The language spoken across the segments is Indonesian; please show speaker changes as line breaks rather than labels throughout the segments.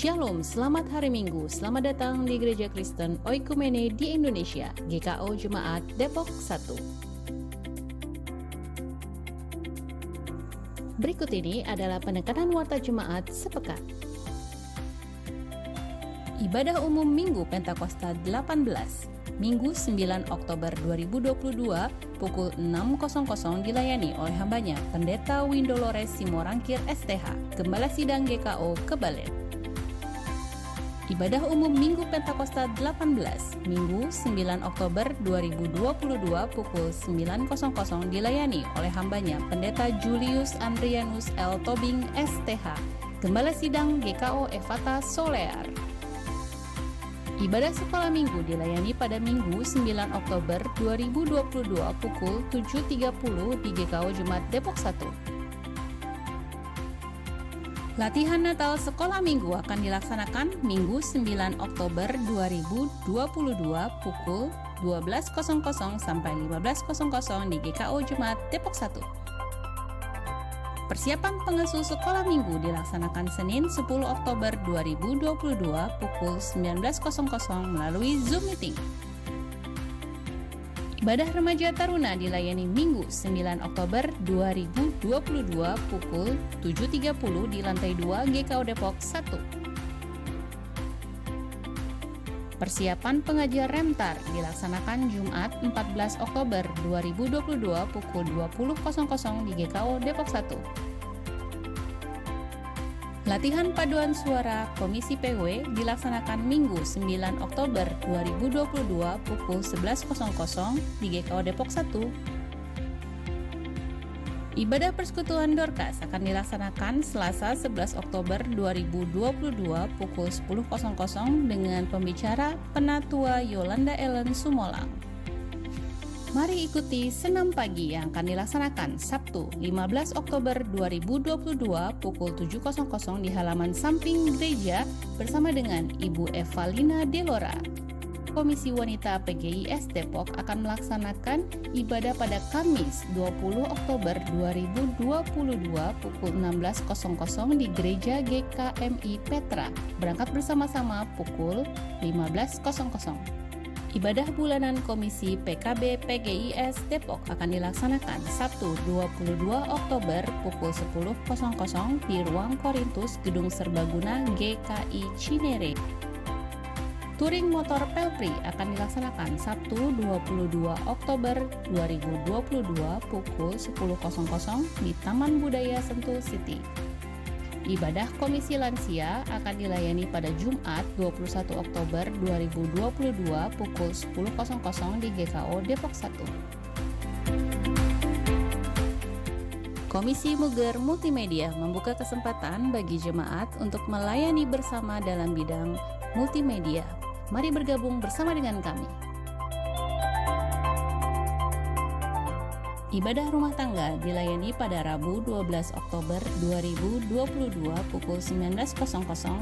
Shalom, selamat hari Minggu. Selamat datang di Gereja Kristen Oikumene di Indonesia, GKO Jemaat Depok 1. Berikut ini adalah penekanan warta jemaat sepekan. Ibadah umum Minggu Pentakosta 18, Minggu 9 Oktober 2022, pukul 6.00 dilayani oleh hambanya Pendeta Windolores Simorangkir STH, Gembala Sidang GKO Kebalet. Ibadah umum Minggu Pentakosta 18, Minggu 9 Oktober 2022 pukul 9.00 dilayani oleh hambanya Pendeta Julius Andrianus L. Tobing STH, Gembala Sidang GKO Evata Solear. Ibadah sekolah minggu dilayani pada Minggu 9 Oktober 2022 pukul 7.30 di GKO Jemaat Depok 1. Latihan Natal Sekolah Minggu akan dilaksanakan Minggu 9 Oktober 2022 pukul 12.00 sampai 15.00 di GKO Jemaat Depok 1. Persiapan pengasuh sekolah minggu dilaksanakan Senin 10 Oktober 2022 pukul 19.00 melalui Zoom Meeting. Ibadah Remaja Taruna dilayani Minggu 9 Oktober 2022 pukul 7.30 di lantai 2 GKO Depok 1. Persiapan pengajian Remtar dilaksanakan Jumat 14 Oktober 2022 pukul 20.00 di GKO Depok 1. Latihan paduan suara Komisi PW dilaksanakan Minggu 9 Oktober 2022 pukul 11.00 di GKO Depok 1. Ibadah Persekutuan Dorcas akan dilaksanakan Selasa 11 Oktober 2022 pukul 10.00 dengan pembicara Penatua Yolanda Ellen Sumolang. Mari ikuti senam pagi yang akan dilaksanakan Sabtu 15 Oktober 2022 pukul 7.00 di halaman samping gereja bersama dengan Ibu Evalina Delora. Komisi Wanita PGIS Depok akan melaksanakan ibadah pada Kamis 20 Oktober 2022 pukul 16.00 di Gereja GKMI Petra. Berangkat bersama-sama pukul 15.00. Ibadah bulanan Komisi PKB PGIS Depok akan dilaksanakan Sabtu 22 Oktober pukul 10.00 di Ruang Korintus Gedung Serbaguna GKI Cinere. Touring motor Pelpri akan dilaksanakan Sabtu 22 Oktober 2022 pukul 10.00 di Taman Budaya Sentul City. Ibadah Komisi Lansia akan dilayani pada Jumat 21 Oktober 2022 pukul 10.00 di GKO Depok 1. Komisi Muger Multimedia membuka kesempatan bagi jemaat untuk melayani bersama dalam bidang multimedia. Mari bergabung bersama dengan kami. Ibadah rumah tangga dilayani pada Rabu 12 Oktober 2022 pukul 19.00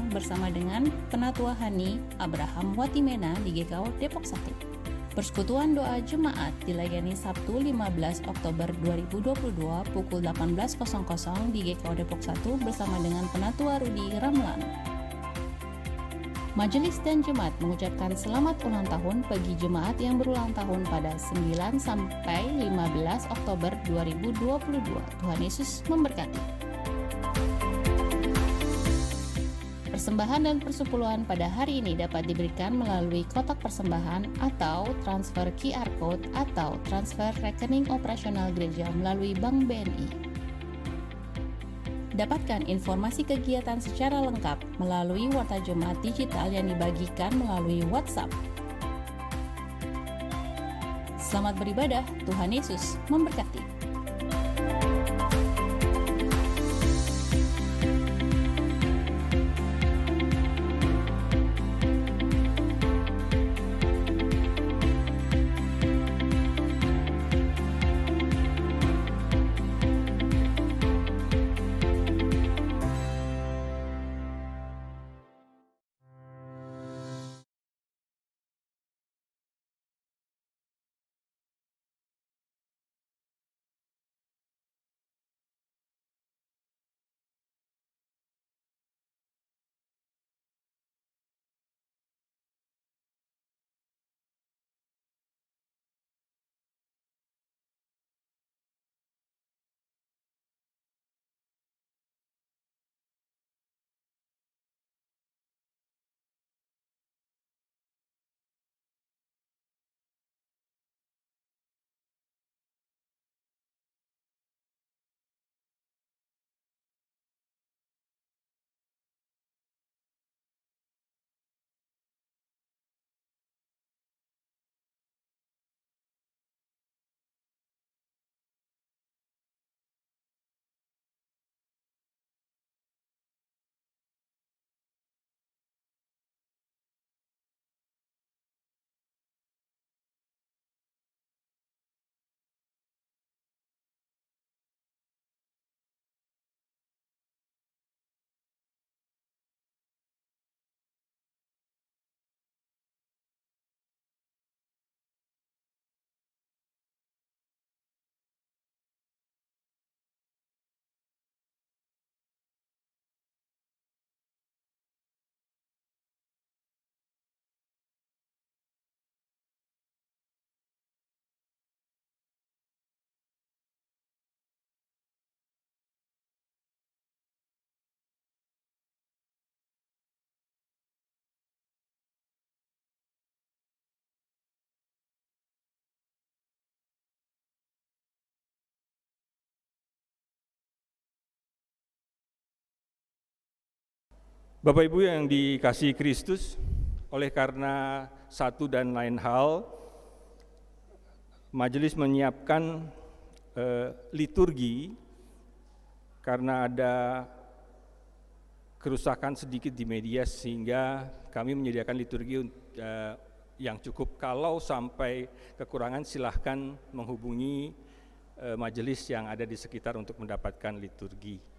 bersama dengan Penatua Hani Abraham Watimena di GKO Depok 1. Persekutuan doa jemaat dilayani Sabtu 15 Oktober 2022 pukul 18.00 di GKO Depok 1 bersama dengan Penatua Rudi Ramlan. Majelis dan jemaat mengucapkan selamat ulang tahun bagi jemaat yang berulang tahun pada 9 sampai 15 Oktober 2022. Tuhan Yesus memberkati. Persembahan dan persepuluhan pada hari ini dapat diberikan melalui kotak persembahan atau transfer QR Code atau transfer rekening operasional gereja melalui Bank BNI. Dapatkan informasi kegiatan secara lengkap melalui warta jemaat digital yang dibagikan melalui WhatsApp. Selamat beribadah, Tuhan Yesus memberkati.
Bapak Ibu yang dikasihi Kristus, oleh karena satu dan lain hal, majelis menyiapkan liturgi karena ada kerusakan sedikit di media sehingga kami menyediakan liturgi yang cukup. Kalau sampai kekurangan silahkan menghubungi majelis yang ada di sekitar untuk mendapatkan liturgi.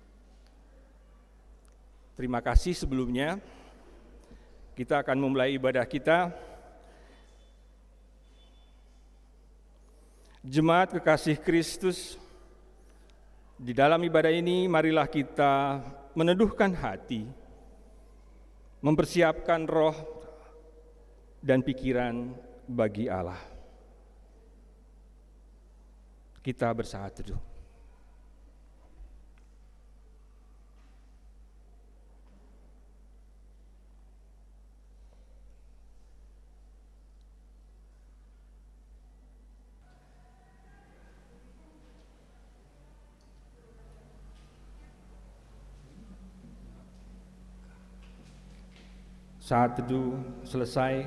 Terima kasih sebelumnya. Kita akan memulai ibadah kita. Jemaat kekasih Kristus, di dalam ibadah ini marilah kita meneduhkan hati, mempersiapkan roh dan pikiran bagi Allah. Kita bersaat teduh. Saat teduh selesai,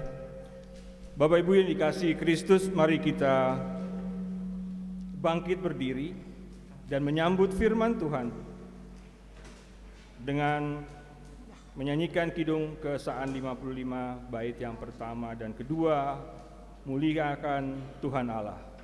Bapak Ibu yang dikasihi Kristus, mari kita bangkit berdiri dan menyambut firman Tuhan dengan menyanyikan kidung keesaan 55 bait yang pertama dan kedua, muliakan Tuhan Allah.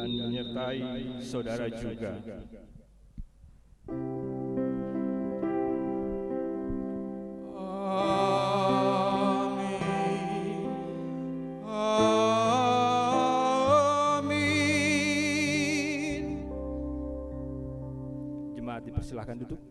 Menyertai saudara juga. Amin. Amin. Jemaat dipersilahkan duduk.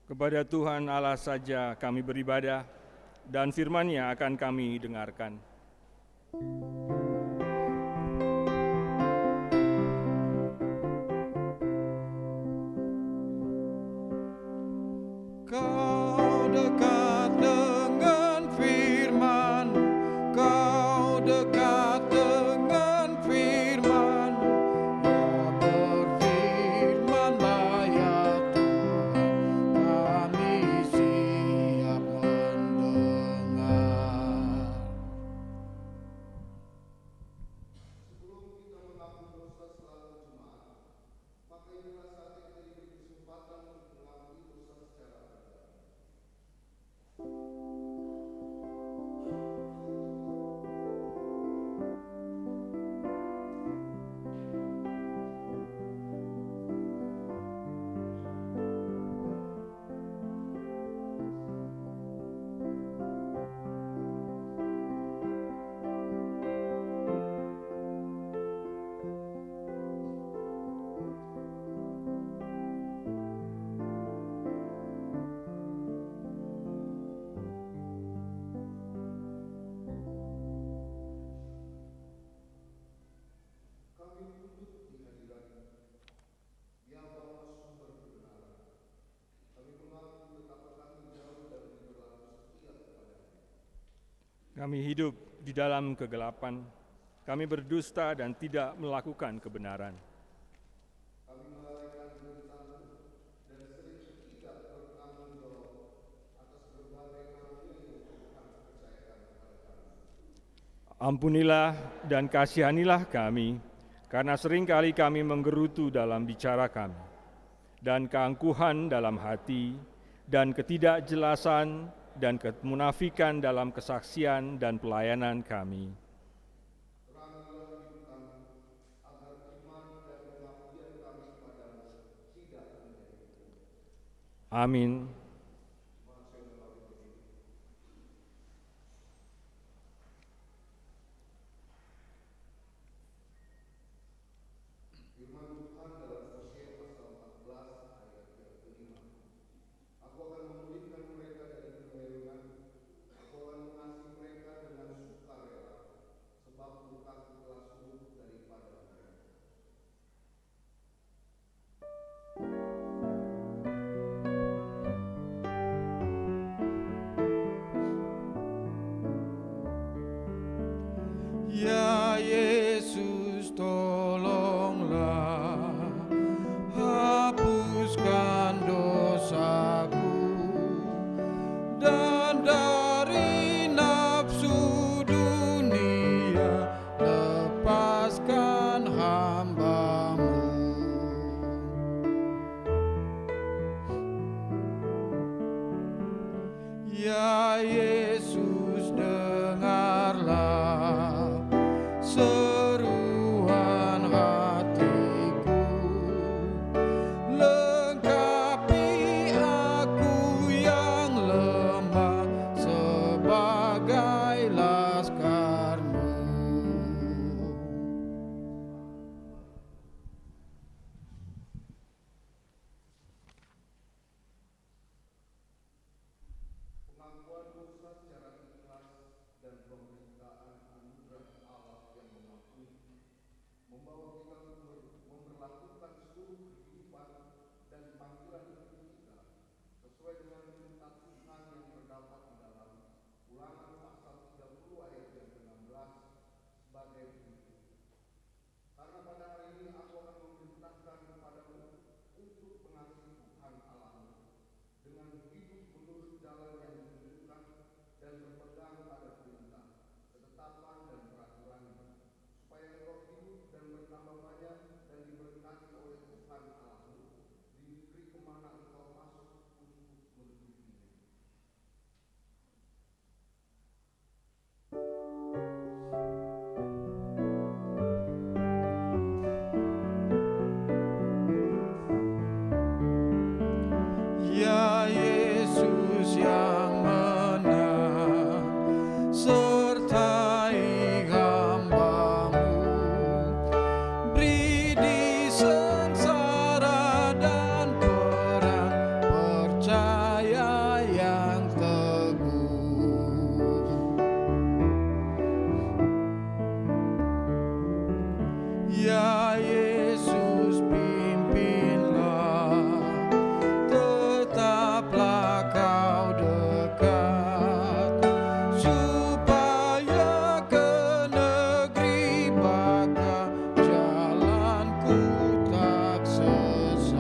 Kepada Tuhan Allah saja kami beribadah, dan firman-Nya akan kami dengarkan. Kau dekat dengan firman, Kau dekat dengan firman, ya berfirmanlah ya Tuhan, kami siap mendengar. Kami hidup di dalam kegelapan, kami berdusta dan tidak melakukan kebenaran. Ampunilah dan kasihanilah kami, karena seringkali kami menggerutu dalam bicara kami, dan keangkuhan dalam hati, dan ketidakjelasan dan kemunafikan dalam kesaksian dan pelayanan kami. Amin.
Ya Yesus, tolonglah, hapuskan dosaku, dan dari nafsu dunia lepaskan hamba-Mu. Ya Yesus, dengarlah seruan hatiku, lengkapi aku yang lemah sebagai laskar-Mu. Ya Yesus yang menang, sertai hamba-Mu, beri di sengsara dan perang percaya yang teguh. Ya Yesus, pimpinlah, tetaplah Kau dekat, supaya ke negeri baka jalanku tak sesat.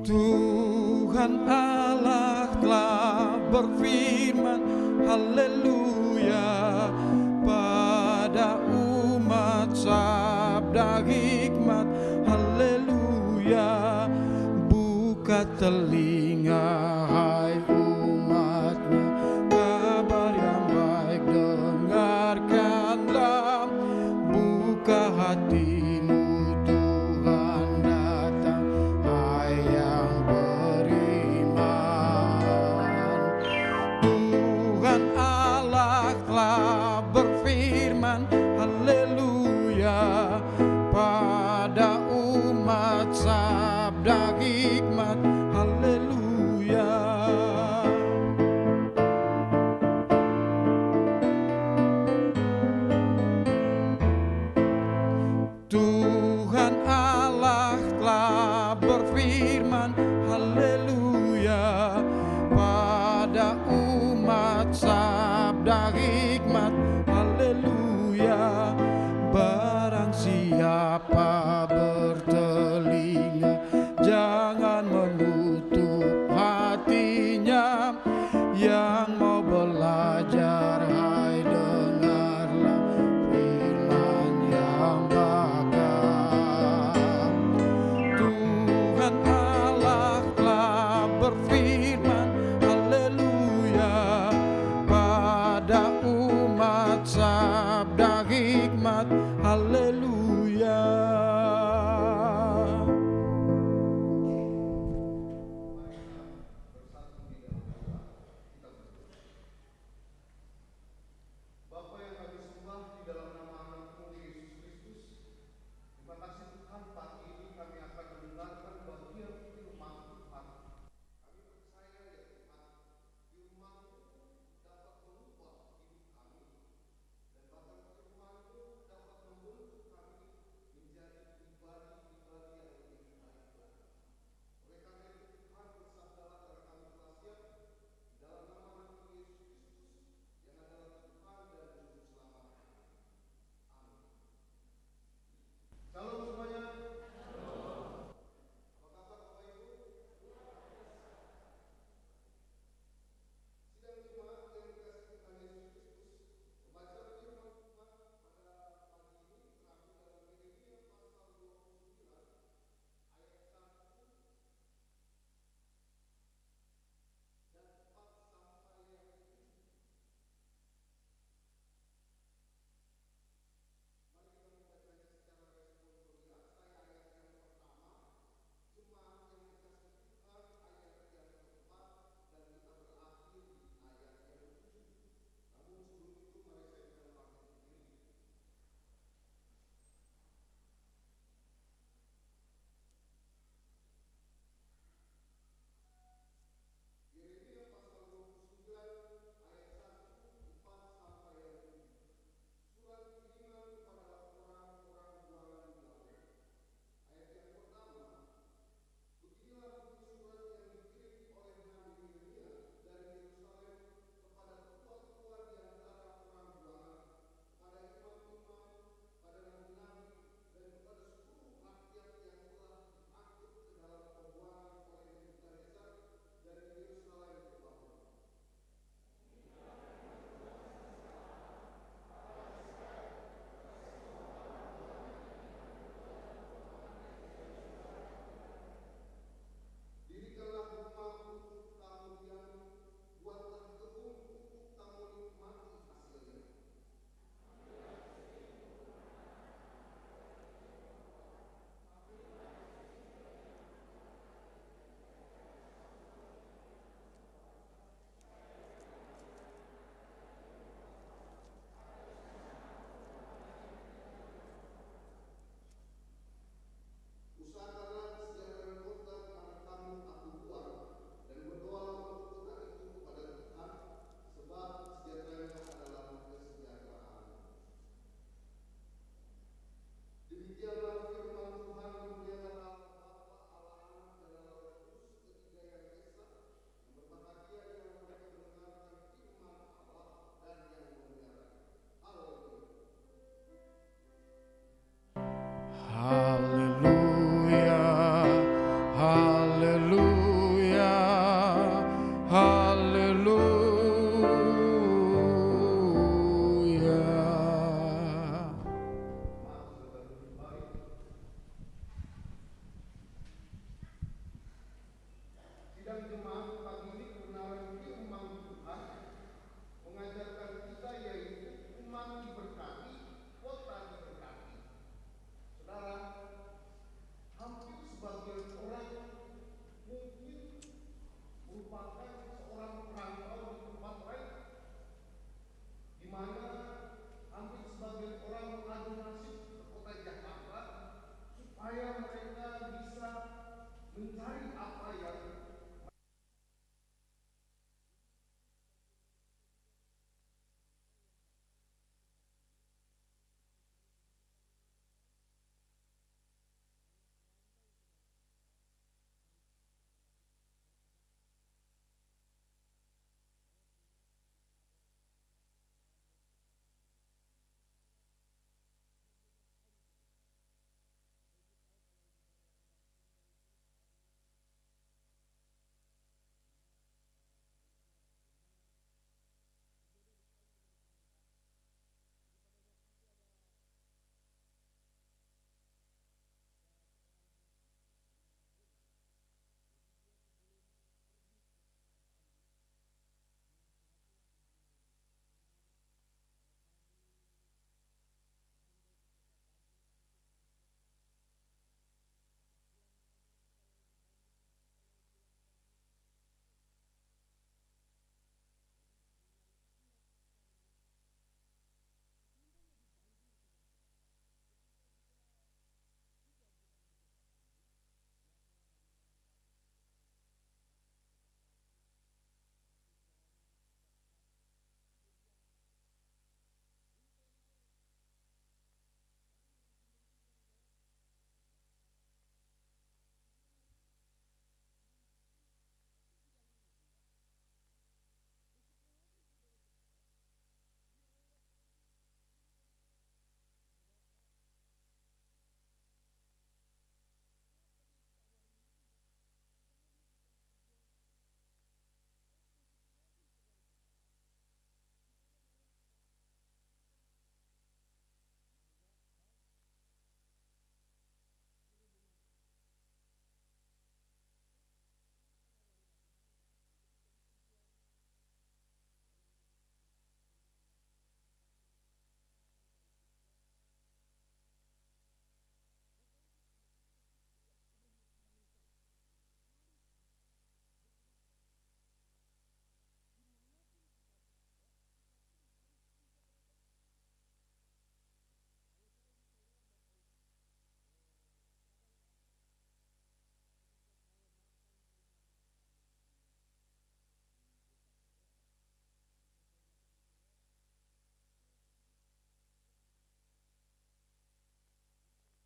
Tuhan Allah telah berfirman, haleluya, pada umat sabda hikmat, haleluya. Buka telinga hai umatnya, kabar yang baik dengarkanlah. Buka hatimu, Tuhan datang, hai yang beriman. sabda hikmat, haleluya. Barang siapa bertelinga, jangan menutup hatinya. Yang mau belajar, hai dengarlah firman yang bakal. Tuhan Allah telah berfirman, haleluya, pada umat sabda hikmat, haleluya.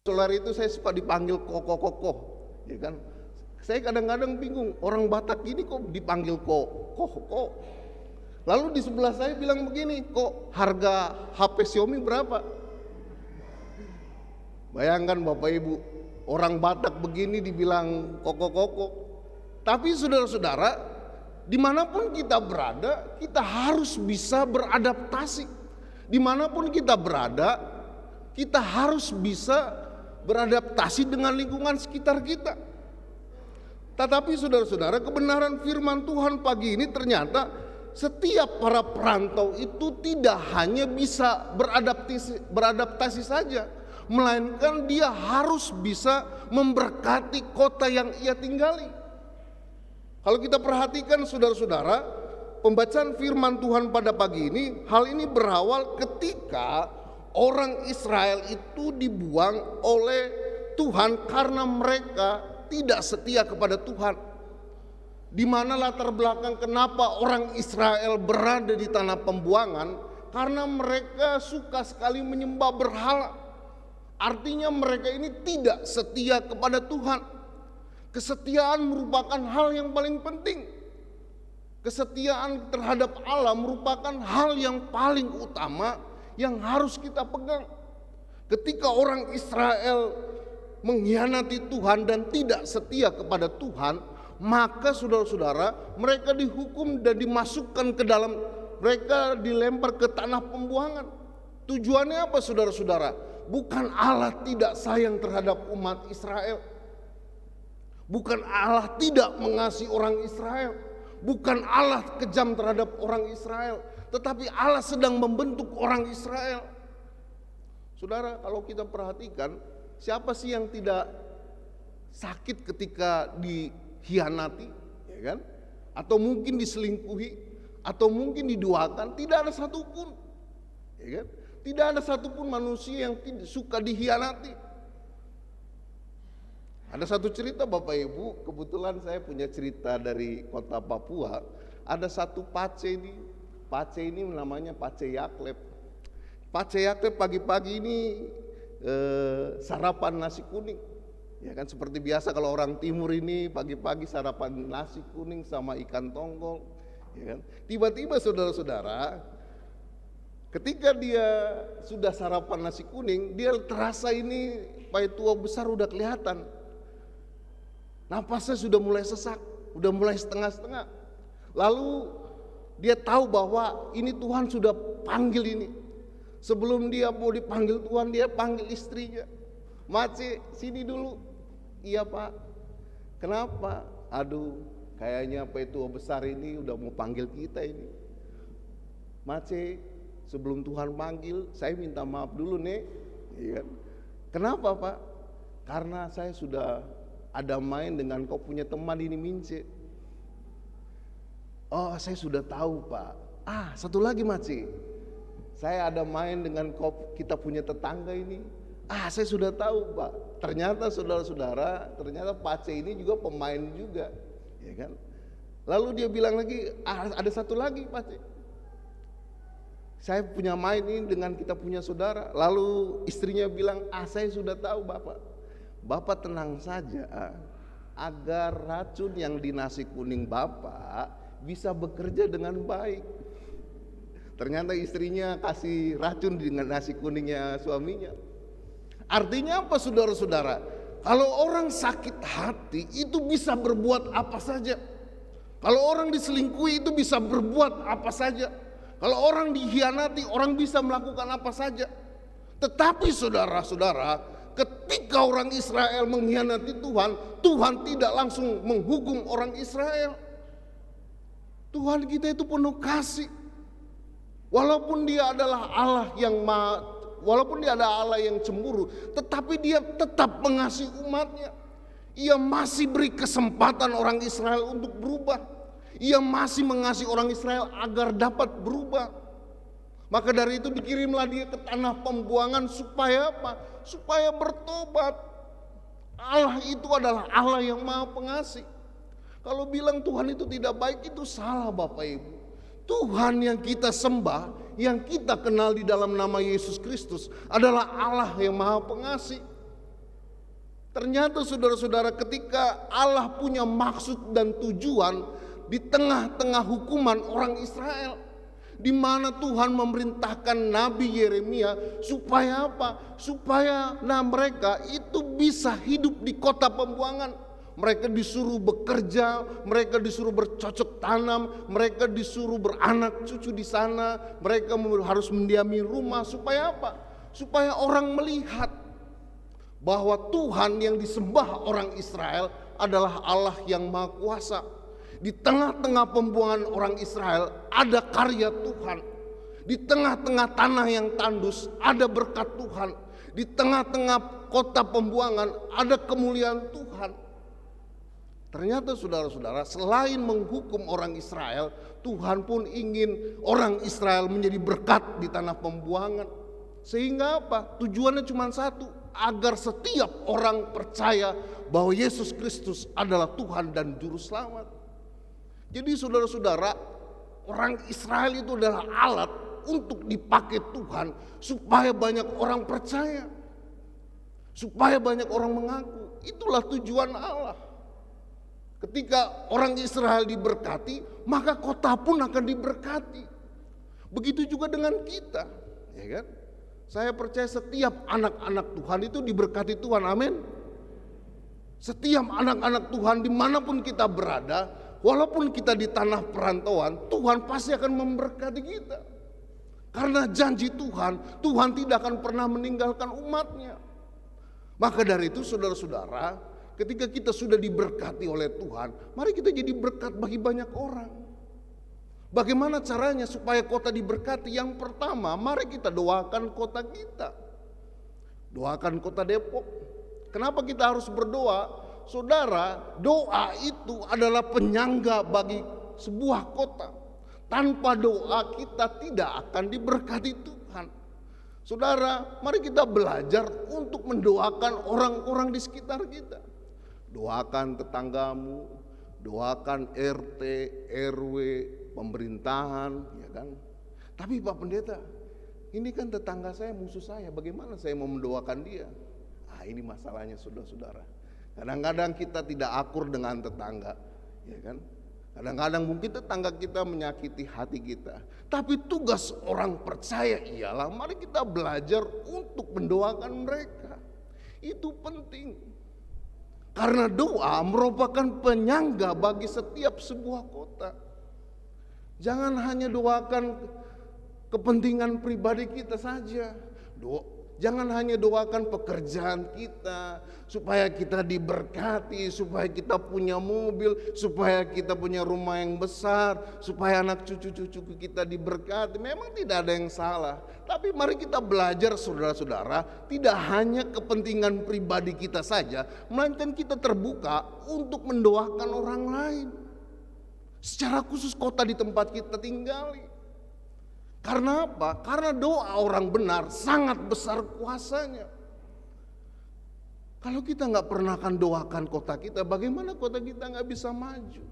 Solar itu saya suka dipanggil koko, ya kan? Saya kadang-kadang bingung, orang Batak ini kok dipanggil koko. Lalu di sebelah saya bilang begini, kok harga HP Xiaomi berapa? Bayangkan Bapak Ibu, orang Batak begini dibilang koko. Tapi saudara-saudara, dimanapun kita berada, kita harus bisa beradaptasi. Dimanapun kita berada, kita harus bisa beradaptasi dengan lingkungan sekitar kita. Tetapi saudara-saudara, kebenaran firman Tuhan pagi ini ternyata setiap para perantau itu tidak hanya bisa beradaptasi saja, melainkan dia harus bisa memberkati kota yang ia tinggali. Kalau kita perhatikan saudara-saudara, pembacaan firman Tuhan pada pagi ini, hal ini berawal ketika orang Israel itu dibuang oleh Tuhan karena mereka tidak setia kepada Tuhan. Di mana latar belakang kenapa orang Israel berada di tanah pembuangan? Karena mereka suka sekali menyembah berhala. Artinya mereka ini tidak setia kepada Tuhan. Kesetiaan merupakan hal yang paling penting. Kesetiaan terhadap Allah merupakan hal yang paling utama yang harus kita pegang. Ketika orang Israel mengkhianati Tuhan dan tidak setia kepada Tuhan, maka saudara-saudara, mereka dihukum dan dimasukkan ke dalam, mereka dilempar ke tanah pembuangan. Tujuannya apa saudara-saudara? Bukan Allah tidak sayang terhadap umat Israel, bukan Allah tidak mengasihi orang Israel, bukan Allah kejam terhadap orang Israel, tetapi Allah sedang membentuk orang Israel. Saudara, kalau kita perhatikan, siapa sih yang tidak sakit ketika dikhianati, ya kan? Atau mungkin diselingkuhi, atau mungkin diduakan? Tidak ada satupun, ya kan? Tidak ada satupun manusia yang tidak suka dikhianati. Ada satu cerita Bapak Ibu, kebetulan saya punya cerita dari kota Papua. Ada satu pace ini namanya Pace Yaklep. Pace Yaklep pagi-pagi ini sarapan nasi kuning. Ya kan, seperti biasa kalau orang timur ini pagi-pagi sarapan nasi kuning sama ikan tongkol, ya kan. Tiba-tiba saudara-saudara, ketika dia sudah sarapan nasi kuning, dia terasa ini pai tua besar udah kelihatan. Napasnya sudah mulai sesak, udah mulai setengah-setengah. Lalu dia tahu bahwa ini Tuhan sudah panggil ini. Sebelum dia mau dipanggil Tuhan, dia panggil istrinya. Mace, sini dulu. Iya Pak. Kenapa? Aduh, kayaknya pai tua besar ini udah mau panggil kita ini. Mace, sebelum Tuhan panggil, saya minta maaf dulu nih. Iya. Kenapa Pak? Karena saya sudah ada main dengan kau punya teman ini Mince. Oh, saya sudah tahu Pak. Satu lagi Mace, saya ada main dengan kita punya tetangga ini. Saya sudah tahu Pak. Ternyata saudara-saudara, ternyata Pace ini juga pemain juga, ya kan? Lalu dia bilang lagi, ada satu lagi Pace. Saya punya main ini dengan kita punya saudara. Lalu istrinya bilang, saya sudah tahu Bapak. Bapak tenang saja, agar racun yang di nasi kuning Bapak bisa bekerja dengan baik. Ternyata istrinya kasih racun dengan nasi kuningnya suaminya. Artinya apa saudara-saudara? Kalau orang sakit hati itu bisa berbuat apa saja. Kalau orang diselingkuhi itu bisa berbuat apa saja. Kalau orang dikhianati, orang bisa melakukan apa saja. Tetapi saudara-saudara, ketika orang Israel mengkhianati Tuhan, Tuhan tidak langsung menghukum orang Israel. Tuhan kita itu penuh kasih. Walaupun dia adalah Allah yang walaupun dia adalah Allah yang cemburu, tetapi dia tetap mengasihi umatnya. Ia masih beri kesempatan orang Israel untuk berubah. Ia masih mengasihi orang Israel agar dapat berubah. Maka dari itu dikirimlah dia ke tanah pembuangan supaya apa? Supaya bertobat. Allah itu adalah Allah yang Maha Pengasih. Kalau bilang Tuhan itu tidak baik, itu salah Bapak Ibu. Tuhan yang kita sembah, yang kita kenal di dalam nama Yesus Kristus adalah Allah yang Maha Pengasih. Ternyata saudara-saudara, ketika Allah punya maksud dan tujuan di tengah-tengah hukuman orang Israel, di mana Tuhan memerintahkan Nabi Yeremia supaya apa? Supaya mereka itu bisa hidup di kota pembuangan. Mereka disuruh bekerja, mereka disuruh bercocok tanam, mereka disuruh beranak cucu di sana, mereka harus mendiami rumah. Supaya apa? Supaya orang melihat bahwa Tuhan yang disembah orang Israel adalah Allah yang Maha Kuasa. Di tengah-tengah pembuangan orang Israel ada karya Tuhan. Di tengah-tengah tanah yang tandus ada berkat Tuhan. Di tengah-tengah kota pembuangan ada kemuliaan Tuhan. Ternyata saudara-saudara, selain menghukum orang Israel, Tuhan pun ingin orang Israel menjadi berkat di tanah pembuangan. Sehingga apa? Tujuannya cuma satu, agar setiap orang percaya bahwa Yesus Kristus adalah Tuhan dan Juru Selamat. Jadi saudara-saudara, orang Israel itu adalah alat untuk dipakai Tuhan supaya banyak orang percaya, supaya banyak orang mengaku. Itulah tujuan Allah. Ketika orang Israel diberkati, maka kota pun akan diberkati. Begitu juga dengan kita, ya kan? Saya percaya setiap anak-anak Tuhan itu diberkati Tuhan, amin. Setiap anak-anak Tuhan dimanapun kita berada, walaupun kita di tanah perantauan, Tuhan pasti akan memberkati kita. Karena janji Tuhan, Tuhan tidak akan pernah meninggalkan umatnya. Maka dari itu saudara-saudara, ketika kita sudah diberkati oleh Tuhan, mari kita jadi berkat bagi banyak orang. Bagaimana caranya supaya kota diberkati? Yang pertama, mari kita doakan kota kita. Doakan kota Depok. Kenapa kita harus berdoa? Saudara, doa itu adalah penyangga bagi sebuah kota. Tanpa doa kita tidak akan diberkati Tuhan. Saudara, mari kita belajar untuk mendoakan orang-orang di sekitar kita. Doakan tetanggamu, doakan RT, RW, pemerintahan, ya kan. Tapi Pak Pendeta, ini kan tetangga saya, musuh saya, bagaimana saya mau mendoakan dia? Ini masalahnya saudara-saudara. Kadang-kadang kita tidak akur dengan tetangga, ya kan. Kadang-kadang mungkin tetangga kita menyakiti hati kita. Tapi tugas orang percaya ialah mari kita belajar untuk mendoakan mereka. Itu penting. Karena doa merupakan penyangga bagi setiap sebuah kota. Jangan hanya doakan kepentingan pribadi kita saja. Jangan hanya doakan pekerjaan kita, supaya kita diberkati, supaya kita punya mobil, supaya kita punya rumah yang besar, supaya anak cucu-cucu kita diberkati. Memang tidak ada yang salah. Tapi mari kita belajar saudara-saudara, tidak hanya kepentingan pribadi kita saja, melainkan kita terbuka untuk mendoakan orang lain. Secara khusus kota di tempat kita tinggali. Karena apa? Karena doa orang benar sangat besar kuasanya. Kalau kita nggak pernah akan doakan kota kita, bagaimana kota kita nggak bisa maju?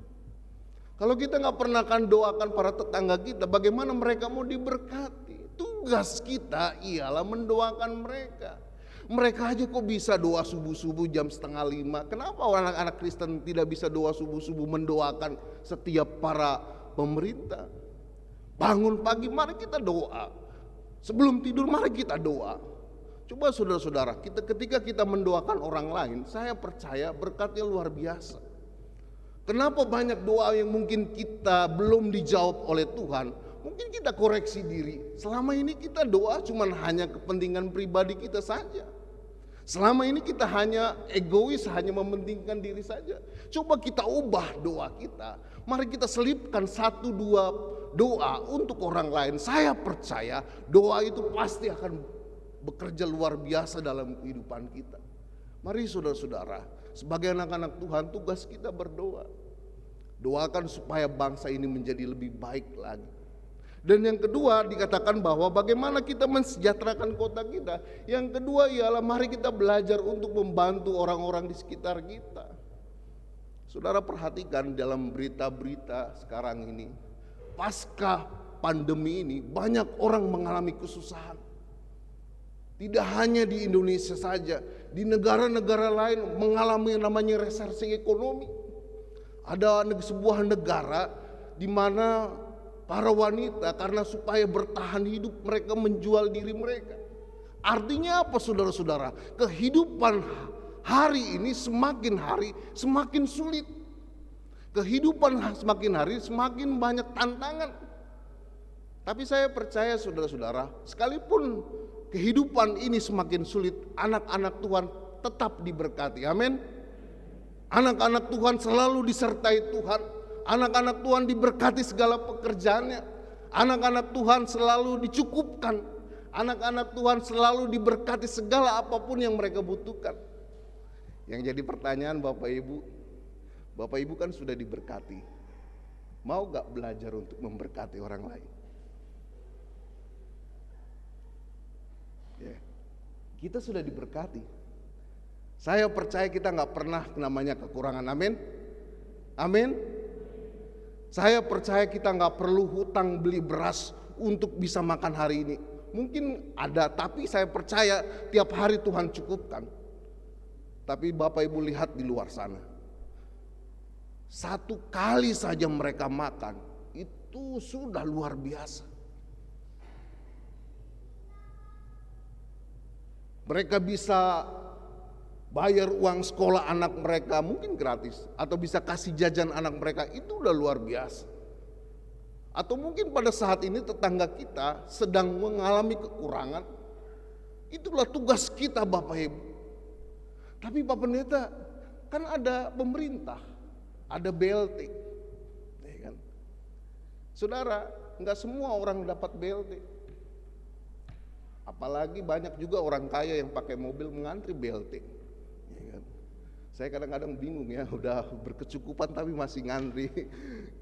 Kalau kita nggak pernah akan doakan para tetangga kita, bagaimana mereka mau diberkati? Tugas kita ialah mendoakan mereka. Mereka aja kok bisa doa subuh-subuh jam 4:30. Kenapa anak-anak Kristen tidak bisa doa subuh-subuh mendoakan setiap para pemerintah? Bangun pagi mari kita doa. Sebelum tidur mari kita doa. Coba saudara-saudara, ketika kita mendoakan orang lain, saya percaya berkatnya luar biasa. Kenapa banyak doa yang mungkin kita belum dijawab oleh Tuhan? Mungkin kita koreksi diri. Selama ini kita doa cuman hanya kepentingan pribadi kita saja. Selama ini kita hanya egois, hanya mementingkan diri saja. Coba kita ubah doa kita. Mari kita selipkan 1-2 doa untuk orang lain. Saya percaya doa itu pasti akan bekerja luar biasa dalam kehidupan kita. Mari saudara-saudara, sebagai anak-anak Tuhan tugas kita berdoa. Doakan supaya bangsa ini menjadi lebih baik lagi. Dan yang kedua dikatakan bahwa bagaimana kita mensejahterakan kota kita. Yang kedua ialah mari kita belajar untuk membantu orang-orang di sekitar kita. Saudara perhatikan dalam berita-berita sekarang ini. Pasca pandemi ini banyak orang mengalami kesusahan. Tidak hanya di Indonesia saja, di negara-negara lain mengalami yang namanya resesi ekonomi. Ada sebuah negara di mana para wanita karena supaya bertahan hidup mereka menjual diri mereka. Artinya apa saudara-saudara? Kehidupan hari ini semakin hari semakin sulit. Kehidupan semakin hari semakin banyak tantangan. Tapi saya percaya saudara-saudara, sekalipun kehidupan ini semakin sulit, anak-anak Tuhan tetap diberkati. Amin. Anak-anak Tuhan selalu disertai Tuhan. Anak-anak Tuhan diberkati segala pekerjaannya. Anak-anak Tuhan selalu dicukupkan. Anak-anak Tuhan selalu diberkati segala apapun yang mereka butuhkan. Yang jadi pertanyaan Bapak Ibu kan sudah diberkati. Mau gak belajar untuk memberkati orang lain? Ya. Kita sudah diberkati. Saya percaya kita gak pernah namanya kekurangan. Amin. Amin. Saya percaya kita gak perlu hutang beli beras untuk bisa makan hari ini. Mungkin ada, tapi saya percaya tiap hari Tuhan cukupkan. Tapi Bapak Ibu lihat di luar sana, satu kali saja mereka makan itu sudah luar biasa. Mereka bisa bayar uang sekolah anak mereka mungkin gratis, atau bisa kasih jajan anak mereka, itu udah luar biasa. Atau mungkin pada saat ini tetangga kita sedang mengalami kekurangan, itulah tugas kita Bapak Ibu. Tapi Pak Pendeta, kan ada pemerintah, ada BLT, ya kan? Saudara, nggak semua orang dapat BLT. Apalagi banyak juga orang kaya yang pakai mobil mengantri BLT. Ya kan? Saya kadang-kadang bingung ya, udah berkecukupan tapi masih ngantri.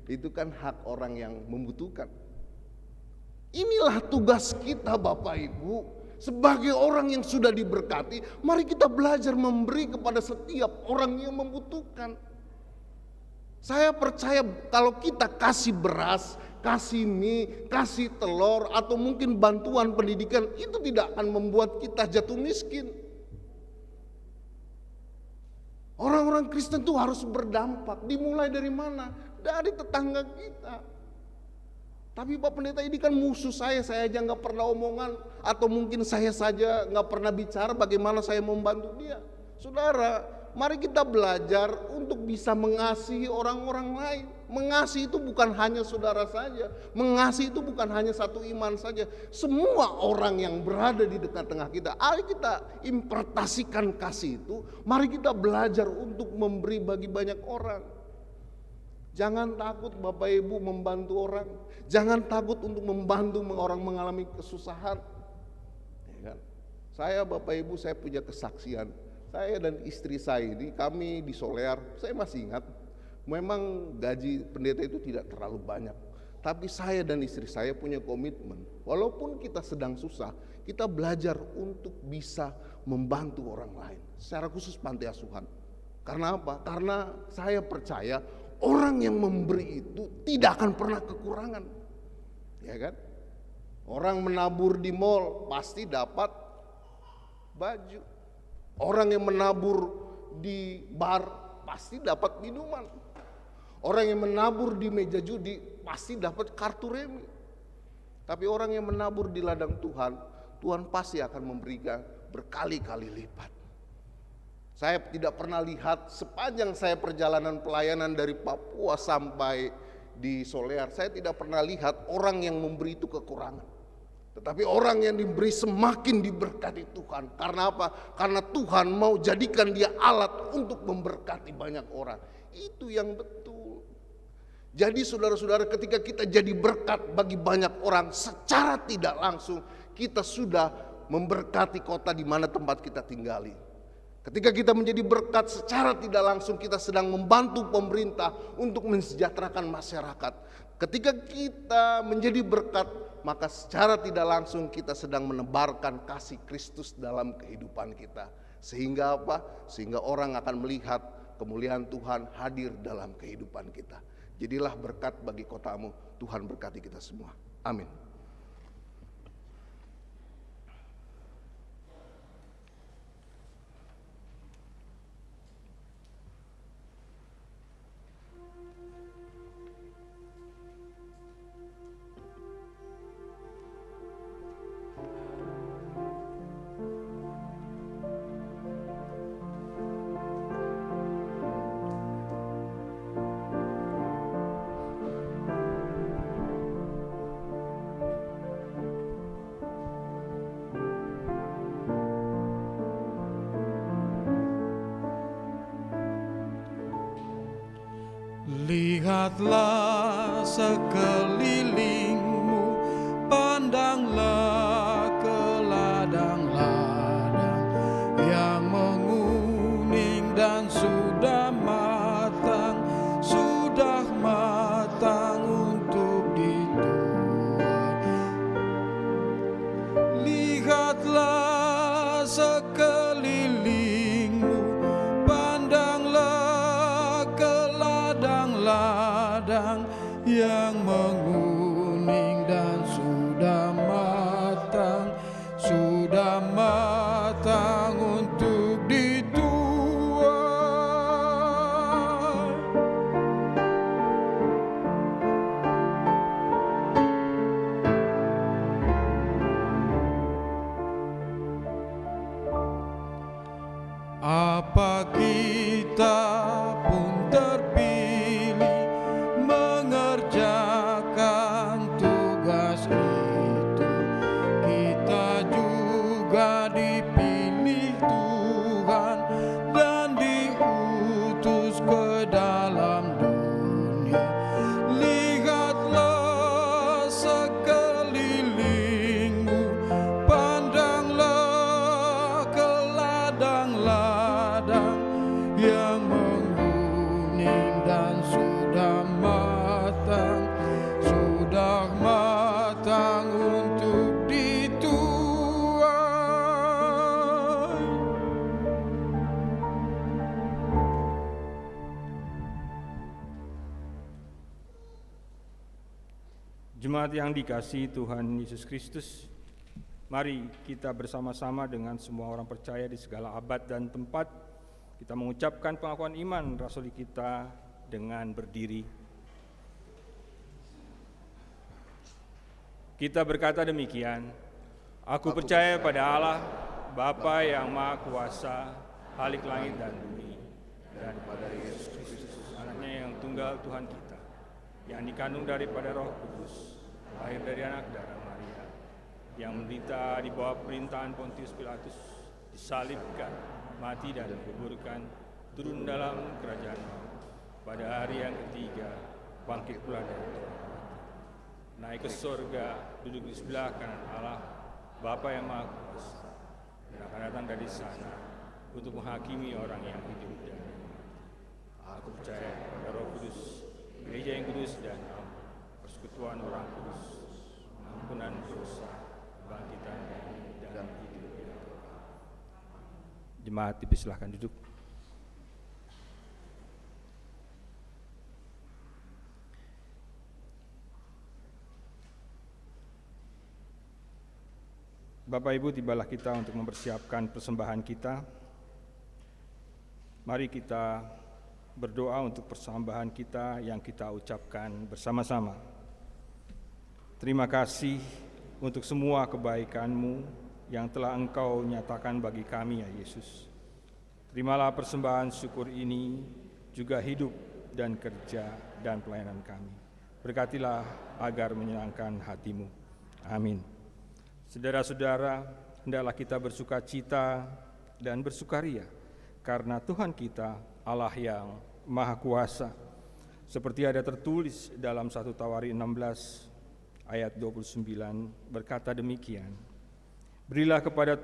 Itu kan hak orang yang membutuhkan. Inilah tugas kita Bapak Ibu. Sebagai orang yang sudah diberkati, mari kita belajar memberi kepada setiap orang yang membutuhkan. Saya percaya kalau kita kasih beras, kasih mie, kasih telur, atau mungkin bantuan pendidikan, itu tidak akan membuat kita jatuh miskin. Orang-orang Kristen itu harus berdampak. Dimulai dari mana? Dari tetangga kita. Tapi Pak Pendeta, ini kan musuh saya aja gak pernah omongan, atau mungkin saya saja gak pernah bicara bagaimana saya membantu dia. Saudara, mari kita belajar untuk bisa mengasihi orang-orang lain. Mengasihi itu bukan hanya saudara saja, mengasihi itu bukan hanya satu iman saja. Semua orang yang berada di dekat tengah kita, mari kita impartasikan kasih itu. Mari kita belajar untuk memberi bagi banyak orang. Jangan takut Bapak Ibu membantu orang. Jangan takut untuk membantu orang mengalami kesusahan. Ya kan? Saya Bapak Ibu, saya punya kesaksian. Saya dan istri saya ini, kami di Solear, saya masih ingat, memang gaji pendeta itu tidak terlalu banyak. Tapi saya dan istri saya punya komitmen, walaupun kita sedang susah, kita belajar untuk bisa membantu orang lain. Secara khusus panti asuhan. Karena apa? Karena saya percaya orang yang memberi itu tidak akan pernah kekurangan. Ya kan? Orang menabur di mall pasti dapat baju. Orang yang menabur di bar pasti dapat minuman. Orang yang menabur di meja judi pasti dapat kartu remi. Tapi orang yang menabur di ladang Tuhan, Tuhan pasti akan memberikan berkali-kali lipat. Saya tidak pernah lihat sepanjang saya perjalanan pelayanan dari Papua sampai di Solear, saya tidak pernah lihat orang yang memberi itu kekurangan. Tetapi orang yang diberi semakin diberkati Tuhan. Karena apa? Karena Tuhan mau jadikan dia alat untuk memberkati banyak orang. Itu yang betul. Jadi saudara-saudara, ketika kita jadi berkat bagi banyak orang, secara tidak langsung kita sudah memberkati kota di mana tempat kita tinggali. Ketika kita menjadi berkat, secara tidak langsung kita sedang membantu pemerintah untuk mensejahterakan masyarakat. Ketika kita menjadi berkat, maka secara tidak langsung kita sedang menebarkan kasih Kristus dalam kehidupan kita. Sehingga apa? Sehingga orang akan melihat kemuliaan Tuhan hadir dalam kehidupan kita. Jadilah berkat bagi kotamu. Tuhan berkati kita semua. Amin.
Lihatlah sekelilingmu, pandanglah ke ladang-ladang yang menguning dan sudah matang untuk dituai. Lihatlah sekelilingmu, pandanglah ke ladang-ladang yang menguning dan sudah matang untuk dituai. Apa kita pun terpilih mengerjakan tugas itu, kita juga dipilih Tuhan dan diutus ke dalam dunia. Lihatlah sekelilingmu, pandanglah ke ladang-ladang yang menguning dan sudah matang untuk dituai.
Jemaat yang dikasihi Tuhan Yesus Kristus, mari kita bersama-sama dengan semua orang percaya di segala abad dan tempat, kita mengucapkan pengakuan iman rasuli kita dengan berdiri. Kita berkata demikian, aku percaya pada Allah, Bapa yang Maha Kuasa, Khalik langit dan bumi, dan pada Yesus Kristus, anaknya yang tunggal Tuhan kita, yang dikandung daripada Roh Kudus, lahir dari anak darah Maria, yang menderita di bawah pemerintahan Pontius Pilatus, disalibkan, mati dan dikuburkan, turun dalam kerajaan maut, pada hari yang ketiga, bangkit pula dari orang mati, naik ke surga, duduk di sebelah kanan Allah, Bapa yang Maha Kuasa, dan akan datang dari sana untuk menghakimi orang yang hidup dan yang mati. Aku percaya pada Roh Kudus, gereja yang kudus dan am, persekutuan orang kudus, ampunan dosa, bangkitan dan hidup yang kekal. Jemaat dipersilahkan duduk. Bapak Ibu, tibalah kita untuk mempersiapkan persembahan kita. Mari kita berdoa untuk persembahan kita yang kita ucapkan bersama-sama. Terima kasih untuk semua kebaikan-Mu yang telah Engkau nyatakan bagi kami, ya Yesus. Terimalah persembahan syukur ini, juga hidup dan kerja dan pelayanan kami. Berkatilah agar menyenangkan hati-Mu. Amin. Saudara-saudara, hendaklah kita bersuka cita dan bersukaria, karena Tuhan kita Allah yang Maha Kuasa, seperti ada tertulis dalam 1 Tawari 16 ayat 29, berkata demikian, berilah kepada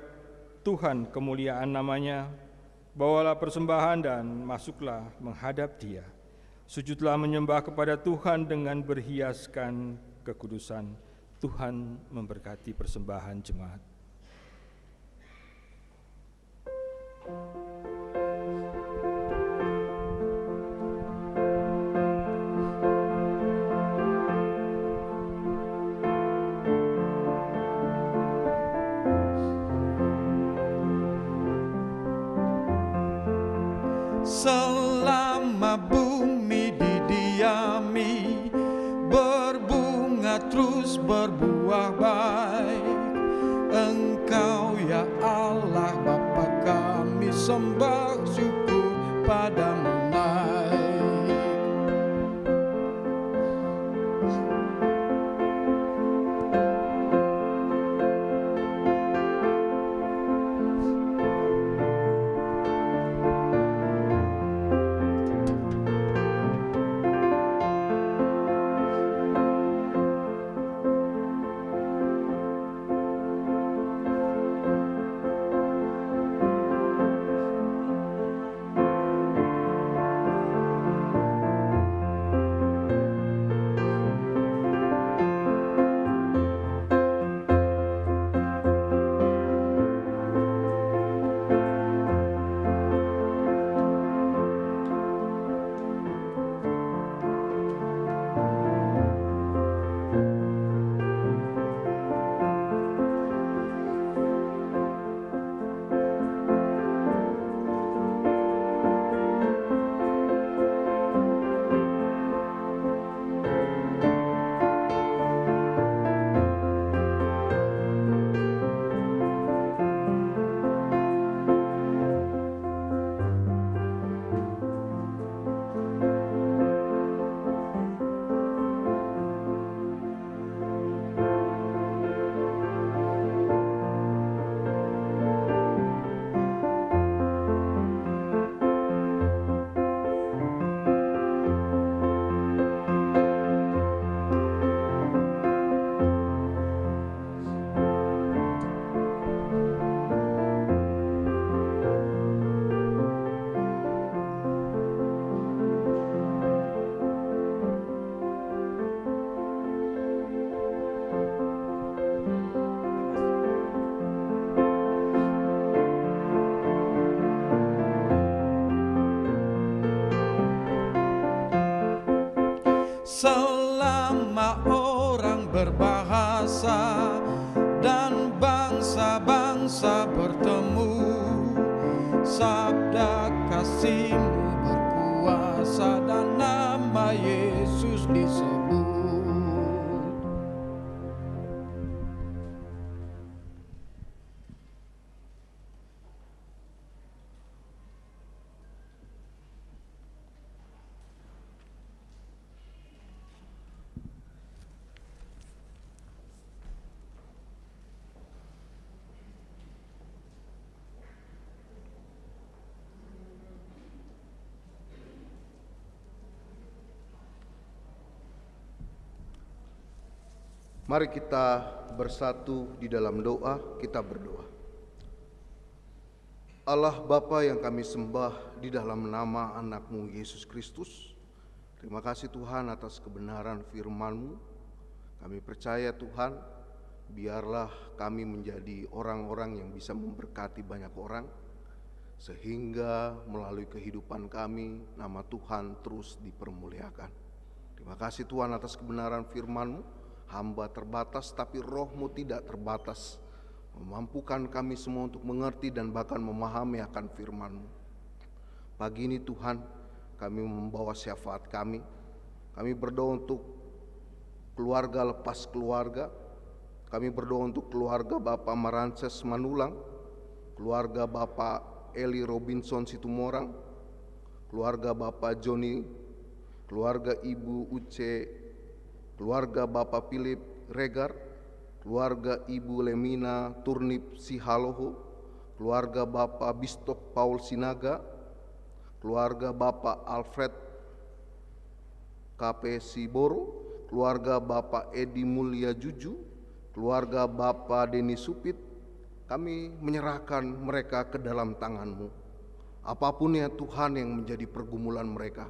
Tuhan kemuliaan namanya, bawalah persembahan dan masuklah menghadap Dia, sujudlah menyembah kepada Tuhan dengan berhiaskan kekudusan. Tuhan memberkati persembahan jemaat.
Selama bumi didiami, berbunga terus berbuah baik. Engkau ya Allah Bapa kami sembah syukur padamu naik. selama orang berbahasa dan bangsa-bangsa bertemu, sabda kasih-Mu berkuasa dan nama Yesus disebut.
Mari kita bersatu di dalam doa, kita berdoa. Allah Bapa yang kami sembah di dalam nama anak-Mu Yesus Kristus, terima kasih Tuhan atas kebenaran firman-Mu. Kami percaya Tuhan, biarlah kami menjadi orang-orang yang bisa memberkati banyak orang, sehingga melalui kehidupan kami, nama Tuhan terus dipermuliakan. Terima kasih Tuhan atas kebenaran firman-Mu. Hamba terbatas, tapi Roh-Mu tidak terbatas, memampukan kami semua untuk mengerti dan bahkan memahami akan firman-Mu. Pagi ini Tuhan, kami membawa syafaat kami. Kami berdoa untuk keluarga lepas keluarga. Kami berdoa untuk keluarga Bapak Marances Manulang, keluarga Bapak Eli Robinson Situmorang, keluarga Bapak Joni, keluarga Ibu Uce, keluarga Bapak Philip Regar, keluarga Ibu Lemina Turnip Sihaloho, keluarga Bapak Bistok Paul Sinaga, keluarga Bapak Alfred KP Siboro, keluarga Bapak Edi Mulya Juju, keluarga Bapak Deni Supit. Kami menyerahkan mereka ke dalam tangan-Mu. Apapun ya Tuhan yang menjadi pergumulan mereka,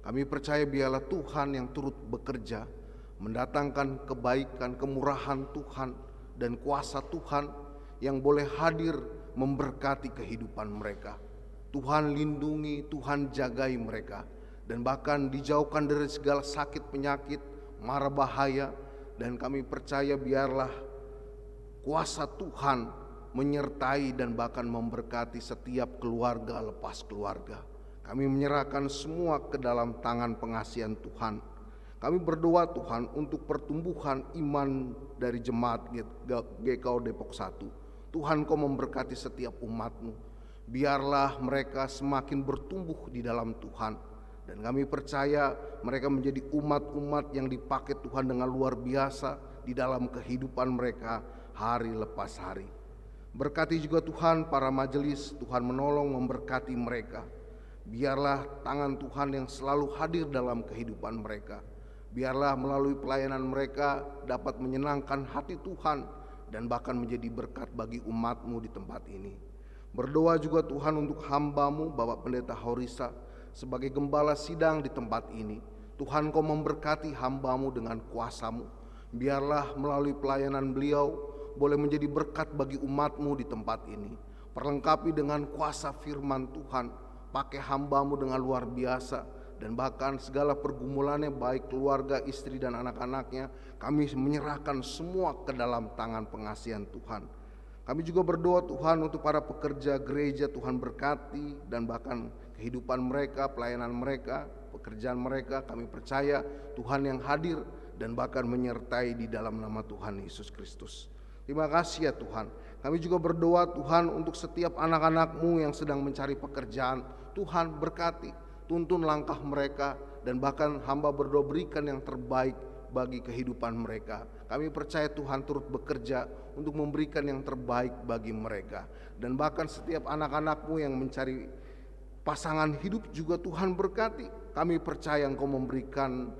kami percaya biarlah Tuhan yang turut bekerja, mendatangkan kebaikan, kemurahan Tuhan, dan kuasa Tuhan yang boleh hadir memberkati kehidupan mereka. Tuhan lindungi, Tuhan jagai mereka, dan bahkan dijauhkan dari segala sakit penyakit, mara bahaya. Dan kami percaya biarlah kuasa Tuhan menyertai dan bahkan memberkati setiap keluarga lepas keluarga. Kami menyerahkan semua ke dalam tangan pengasihan Tuhan. Kami berdoa Tuhan untuk pertumbuhan iman dari jemaat GKO Depok 1. Tuhan Kau memberkati setiap umat-Mu. Biarlah mereka semakin bertumbuh di dalam Tuhan. Dan kami percaya mereka menjadi umat-umat yang dipakai Tuhan dengan luar biasa di dalam kehidupan mereka hari lepas hari. Berkati juga Tuhan para majelis, Tuhan menolong memberkati mereka. Biarlah tangan Tuhan yang selalu hadir dalam kehidupan mereka. Biarlah melalui pelayanan mereka dapat menyenangkan hati Tuhan dan bahkan menjadi berkat bagi umat-Mu di tempat ini. Berdoa juga Tuhan untuk hamba-Mu Bapak Pendeta Horisa sebagai gembala sidang di tempat ini. Tuhan Kau memberkati hamba-Mu dengan kuasa-Mu. Biarlah melalui pelayanan beliau boleh menjadi berkat bagi umat-Mu di tempat ini. Perlengkapi dengan kuasa firman Tuhan. Pakai hamba-Mu dengan luar biasa. Dan bahkan segala pergumulannya baik keluarga, istri dan anak-anaknya, kami menyerahkan semua ke dalam tangan pengasihan Tuhan. Kami juga berdoa Tuhan untuk para pekerja gereja, Tuhan berkati dan bahkan kehidupan mereka, pelayanan mereka, pekerjaan mereka. Kami percaya Tuhan yang hadir dan bahkan menyertai di dalam nama Tuhan Yesus Kristus. Terima kasih ya Tuhan. Kami juga berdoa Tuhan untuk setiap anak-anak-Mu yang sedang mencari pekerjaan. Tuhan berkati, tuntun langkah mereka, dan bahkan hamba berdoa berikan yang terbaik bagi kehidupan mereka. Kami percaya Tuhan turut bekerja untuk memberikan yang terbaik bagi mereka. Dan bahkan setiap anak-anak-Mu yang mencari pasangan hidup juga Tuhan berkati. Kami percaya Engkau memberikan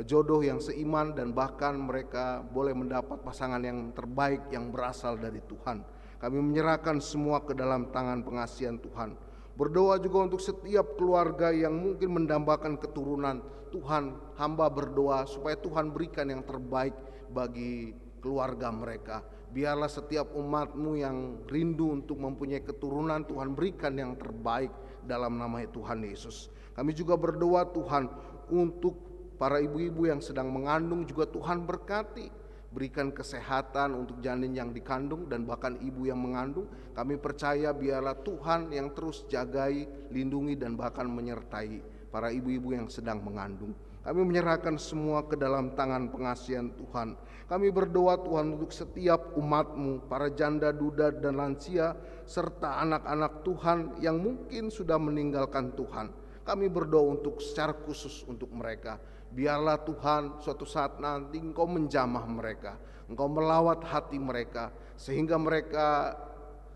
jodoh yang seiman dan bahkan mereka boleh mendapat pasangan yang terbaik yang berasal dari Tuhan. Kami menyerahkan semua ke dalam tangan pengasihan Tuhan. Berdoa juga untuk setiap keluarga yang mungkin mendambakan keturunan. Tuhan, hamba berdoa supaya Tuhan berikan yang terbaik bagi keluarga mereka. Biarlah setiap umat-Mu yang rindu untuk mempunyai keturunan, Tuhan berikan yang terbaik dalam nama Tuhan Yesus. Kami juga berdoa Tuhan untuk para ibu-ibu yang sedang mengandung juga Tuhan berkati. Berikan kesehatan untuk janin yang dikandung dan bahkan ibu yang mengandung. Kami percaya biarlah Tuhan yang terus jagai, lindungi dan bahkan menyertai para ibu-ibu yang sedang mengandung. Kami menyerahkan semua ke dalam tangan pengasihan Tuhan. Kami berdoa Tuhan untuk setiap umat-Mu, para janda, duda dan lansia, serta anak-anak Tuhan yang mungkin sudah meninggalkan Tuhan. Kami berdoa untuk secara khusus untuk mereka. Biarlah Tuhan suatu saat nanti Engkau menjamah mereka, Engkau melawat hati mereka, sehingga mereka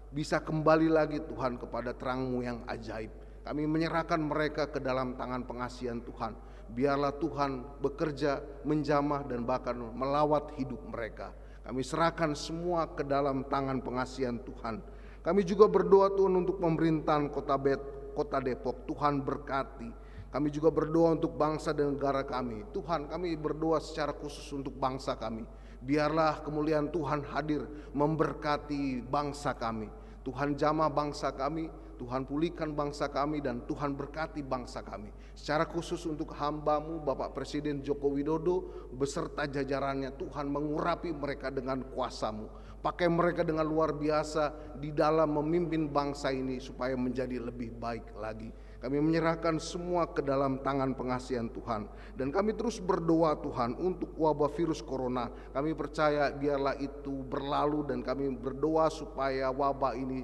bisa kembali lagi Tuhan kepada terang-Mu yang ajaib. Kami menyerahkan mereka ke dalam tangan pengasihan Tuhan. Biarlah Tuhan bekerja, menjamah dan bahkan melawat hidup mereka. Kami serahkan semua ke dalam tangan pengasihan Tuhan. Kami juga berdoa Tuhan untuk pemerintahan Kota Depok. Tuhan berkati. Kami juga berdoa untuk bangsa dan negara kami. Tuhan, kami berdoa secara khusus untuk bangsa kami. Biarlah kemuliaan Tuhan hadir memberkati bangsa kami. Tuhan jamah bangsa kami, Tuhan pulihkan bangsa kami, dan Tuhan berkati bangsa kami. Secara khusus untuk hamba-Mu Bapak Presiden Joko Widodo beserta jajarannya, Tuhan mengurapi mereka dengan kuasa-Mu. Pakai mereka dengan luar biasa di dalam memimpin bangsa ini supaya menjadi lebih baik lagi. Kami menyerahkan semua ke dalam tangan pengasihan Tuhan. Dan kami terus berdoa Tuhan untuk wabah virus corona. Kami percaya biarlah itu berlalu, dan kami berdoa supaya wabah ini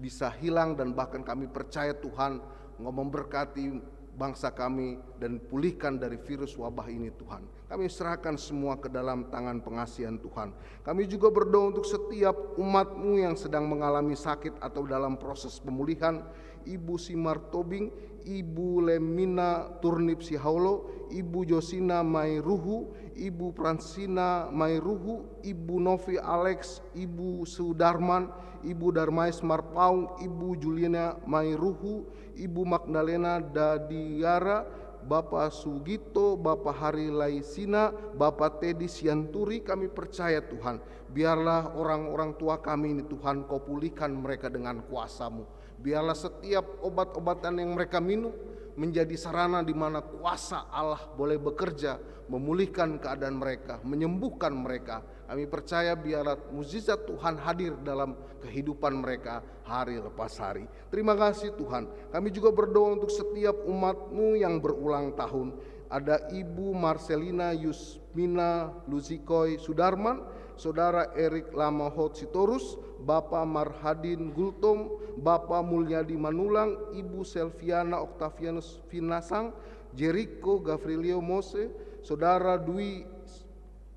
bisa hilang, dan bahkan kami percaya Tuhan memberkati bangsa kami dan pulihkan dari virus wabah ini Tuhan. Kami serahkan semua ke dalam tangan pengasihan Tuhan. Kami juga berdoa untuk setiap umat-Mu yang sedang mengalami sakit atau dalam proses pemulihan. Ibu Simar Tobing, Ibu Lemina Turnip Sihaulo, Ibu Josina Mairuhu, Ibu Fransina Mairuhu, Ibu Novi Alex, Ibu Sudarman, Ibu Darmais Marpaung, Ibu Juliana Mairuhu, Ibu Magdalena Dadiara, Bapak Sugito, Bapak Hari Laisina, Bapak Teddy Sianturi. Kami percaya Tuhan, biarlah orang-orang tua kami ini Tuhan Kau pulihkan mereka dengan kuasa-Mu. Biarlah setiap obat-obatan yang mereka minum menjadi sarana di mana kuasa Allah boleh bekerja, memulihkan keadaan mereka, menyembuhkan mereka. Kami percaya biarlah mukjizat Tuhan hadir dalam kehidupan mereka hari lepas hari. Terima kasih Tuhan. Kami juga berdoa untuk setiap umat-Mu yang berulang tahun. Ada Ibu Marcelina Yusmina Luzikoy Sudarman, Saudara Erik Lamahot Sitorus, Bapak Marhadin Gultom, Bapak Mulyadi Manulang, Ibu Selviana Octavianus Finasang, Jericho Gavrilio Mose, Saudara Dwi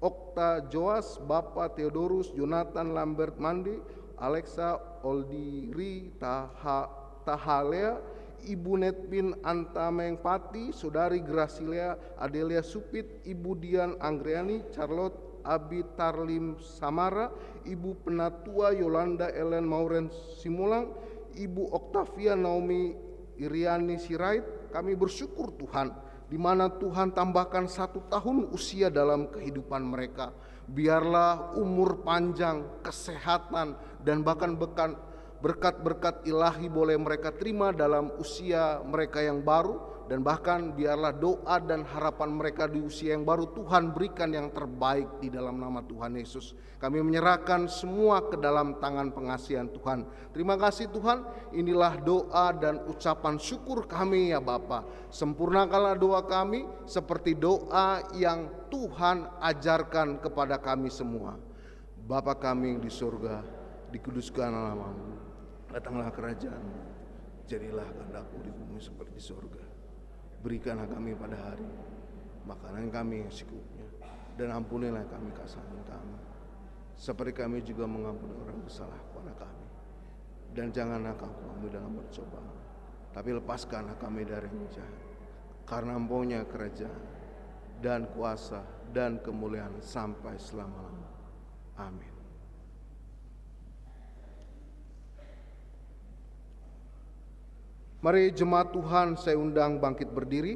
Okta Joas, Bapak Theodorus Jonathan Lambert Mandi, Alexa Oldiri Tahalea, Ibu Netpin Antamengpati, Saudari Gracilia Adelia Supit, Ibu Dian Anggriani, Charlotte Abi Tarlim Samara, Ibu Penatua Yolanda Ellen Mauren Simulang, Ibu Octavia Naomi Iriani Sirait. Kami bersyukur Tuhan, di mana Tuhan tambahkan 1 tahun usia dalam kehidupan mereka. Biarlah umur panjang, kesehatan, dan bahkan berkat-berkat ilahi boleh mereka terima dalam usia mereka yang baru. Dan bahkan biarlah doa dan harapan mereka di usia yang baru Tuhan berikan yang terbaik di dalam nama Tuhan Yesus. Kami menyerahkan semua ke dalam tangan pengasihan Tuhan. Terima kasih Tuhan, inilah doa dan ucapan syukur kami ya Bapa. Sempurnakanlah doa kami seperti doa yang Tuhan ajarkan kepada kami semua. Bapa kami yang di surga, dikuduskanlah namamu, datanglah kerajaan-Mu, jadilah kehendak-Mu di bumi seperti di surga. Berikanlah kami pada hari makanan kami yang secukupnya, dan ampunilah kami kesalahan kami, seperti kami juga mengampuni orang bersalah kepada kami. Dan janganlah kami dalam percobaan, tapi lepaskanlah kami dari yang jahat. Karena Engkau-Nya kerajaan dan kuasa dan kemuliaan sampai selama-lamanya. Amin. Mari jemaat Tuhan, saya undang bangkit berdiri.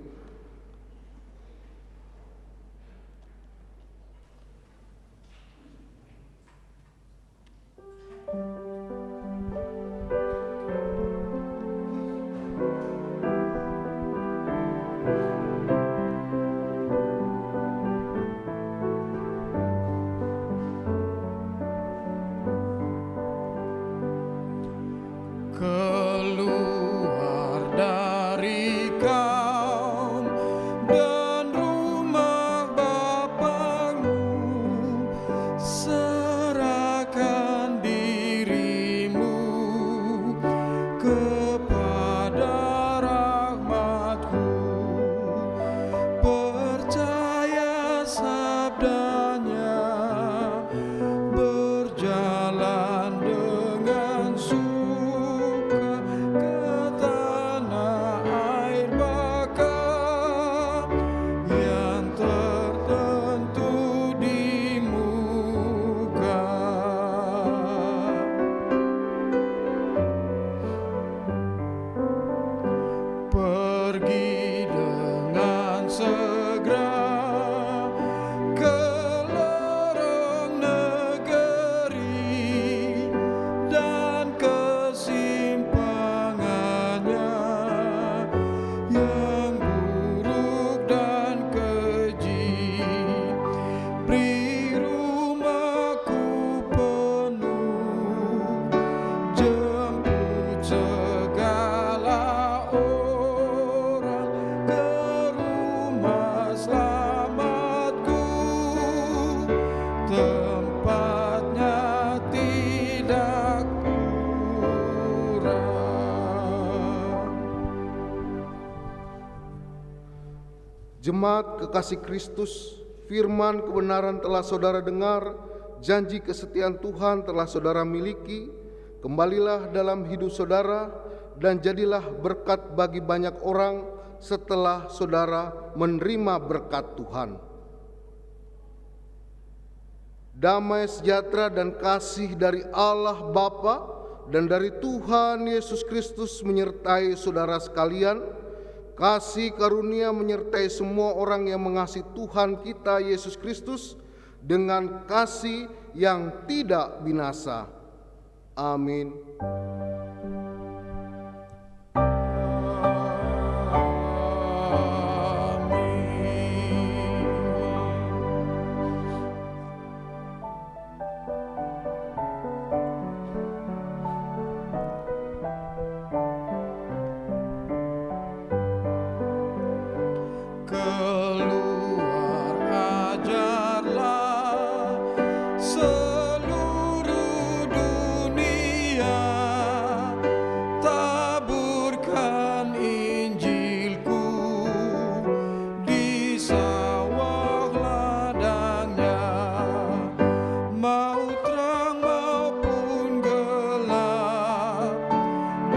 keluar dari kaum dan rumah Bapamu, serahkan dirimu kepada rahmat-Ku, percaya sabdanya, berjalan dengan suka ke tanah air baka yang tertentu di muka. Pergi dengan segera ke lorong negeri dan kesimpangannya yang buruk dan keji. Beri rumahku penuh, jemput segala orang ke rumah selamatku, tempatnya tidak kurang.
Jemaat kekasih Kristus, firman kebenaran telah saudara dengar, janji kesetiaan Tuhan telah saudara miliki. Kembalilah dalam hidup saudara dan jadilah berkat bagi banyak orang setelah saudara menerima berkat Tuhan. Damai sejahtera dan kasih dari Allah Bapa dan dari Tuhan Yesus Kristus menyertai saudara sekalian. Kasih karunia menyertai semua orang yang mengasihi Tuhan kita Yesus Kristus dengan kasih yang tidak binasa. Amin.
Keluar ajarlah seluruh dunia, taburkan Injilku di sawah ladangnya, mau terang maupun gelap,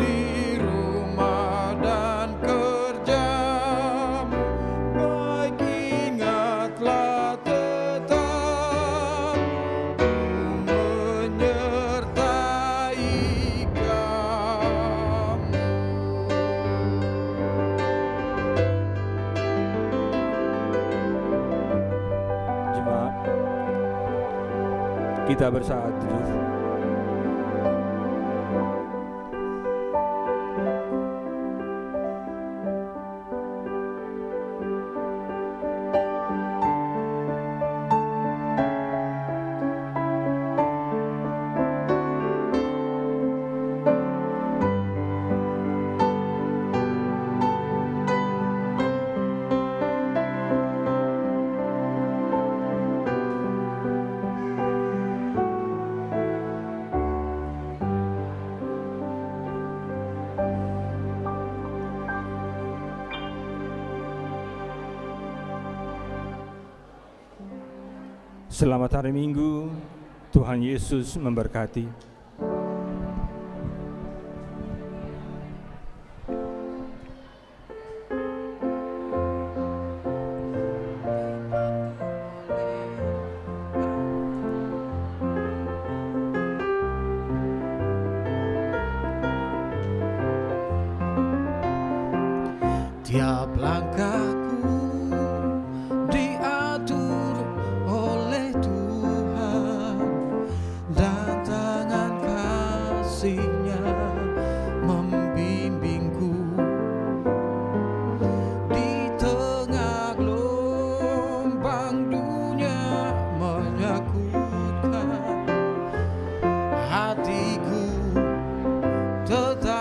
di rumah dan kerjamu, baik ingatlah tetap ku menyertai kamu.
Jemaat, kita bersatu. Selamat hari Minggu, Tuhan Yesus memberkati.
Tiap langkahku diatur oleh Tuhan, dan tangan kasih-Nya membimbingku. Di tengah gelombang dunia menakutkan, hatiku tetap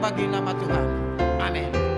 bagi nama Tuhan. Amin.